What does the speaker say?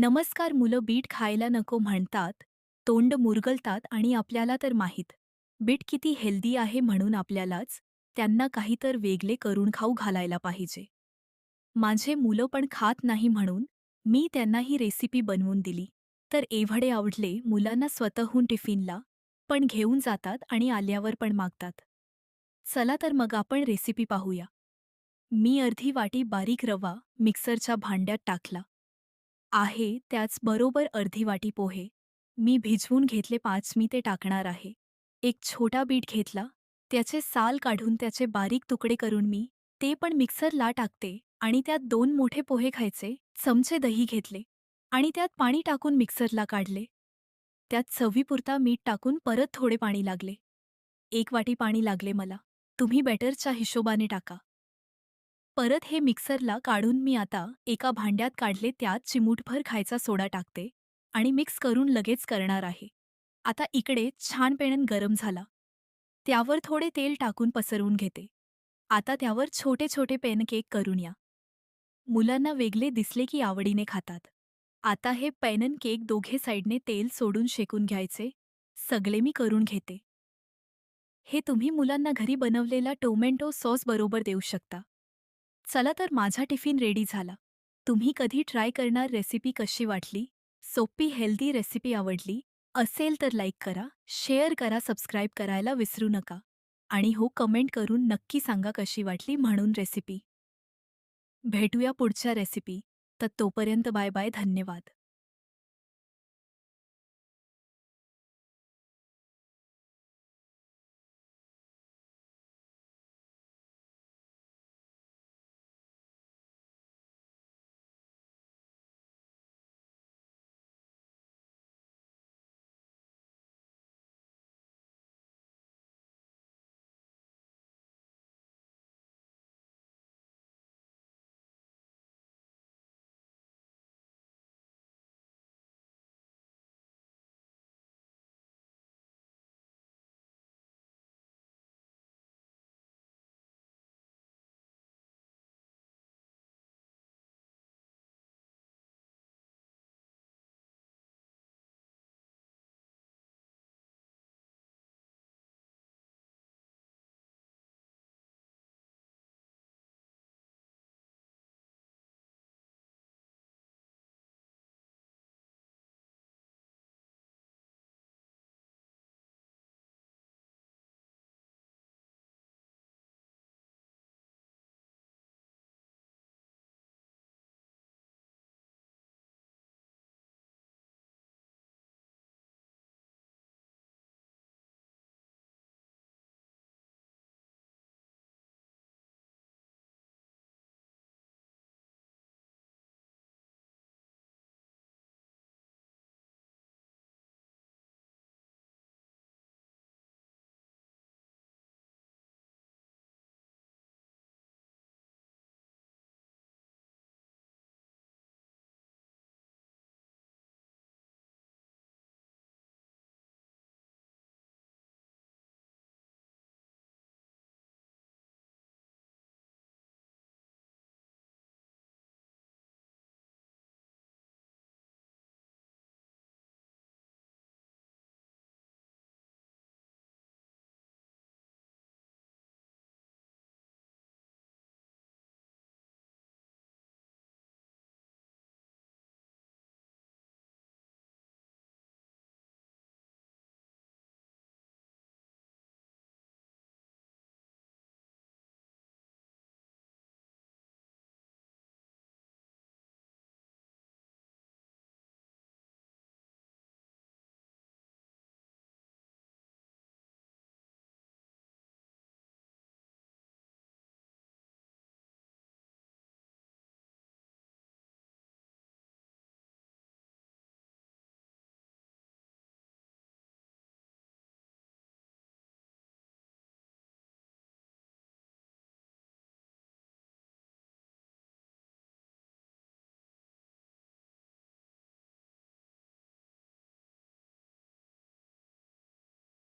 नमस्कार. मुलं बीट खायला नको म्हणतात, तोंड मुरगळतात आणि आपल्याला तर माहीत. बीट किती हेल्दी आहे म्हणून आपल्यालाच त्यांना काही तर वेगळे करून खाऊ घालायला पाहिजे. माझे मुलं पण खात नाही म्हणून मी त्यांना ही रेसिपी बनवून दिली. तर एवढे आवडले मुलांना स्वतःहून टिफिनला पण घेऊन जातात आणि आल्यावर पण मागतात. चला तर मग आपण रेसिपी पाहूया. मी अर्धी वाटी बारीक रवा मिक्सरच्या भांड्यात टाकला आहे. त्याचबरोबर अर्धी वाटी पोहे मी भिजवून घेतले 5 मी ते टाकणार आहे. एक छोटा बीट घेतला, त्याचे साल काढून त्याचे बारीक तुकडे करून मी ते पण मिक्सरला टाकते आणि त्यात 2 मोठे पोहे खायचे चमचे दही घेतले आणि त्यात पाणी टाकून मिक्सरला काढले. त्यात चवीपुरता मीठ टाकून परत थोडे पाणी लागले. 1 वाटी पाणी लागले मला. तुम्ही बॅटरच्या हिशोबाने टाका. परत हे मिक्सरला काढून मी आता एका भांड्यात काढले. त्यात चिमूटभर खायचा सोडा टाकते आणि मिक्स करून लगेच करणार आहे. आता इकडे छान पॅन गरम झाला. त्यावर थोडे तेल टाकून पसरवून घेते. आता त्यावर छोटे छोटे पॅनकेक करून या. मुलांना वेगळे दिसले की आवडीने खातात. आता हे पॅनकेक दोघे साईडने तेल सोडून शेकून घ्यायचे. सगळे मी करून घेते. हे तुम्ही मुलांना घरी बनवलेला टोमॅटो सॉस बरोबर देऊ शकता. चला तर माझा टिफिन रेडी झाला. तुम्ही कधी ट्राय करणार? रेसिपी कशी वाटली? सोपी हेल्दी रेसिपी आवडली असेल तर लाईक करा, शेअर करा, सबस्क्राईब करायला विसरू नका. आणि हो, कमेंट करून नक्की सांगा कशी वाटली म्हणून रेसिपी. भेटूया पुढच्या रेसिपी. तर तोपर्यंत बाय बाय. धन्यवाद.